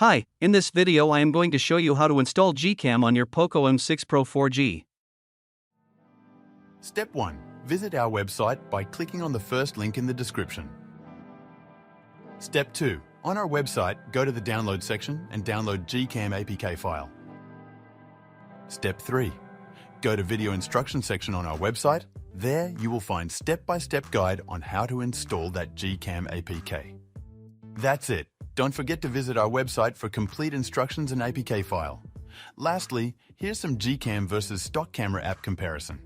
Hi, in this video I am going to show you how to install GCam on your Poco M6 Pro 4G. Step 1. Visit our website by clicking on the first link in the description. Step 2. On our website, go to the download section and download GCam APK file. Step 3. Go to video instruction section on our website. There you will find step-by-step guide on how to install that GCam APK. That's it. Don't forget to visit our website for complete instructions and APK file. Lastly, here's some GCam versus stock camera app comparison.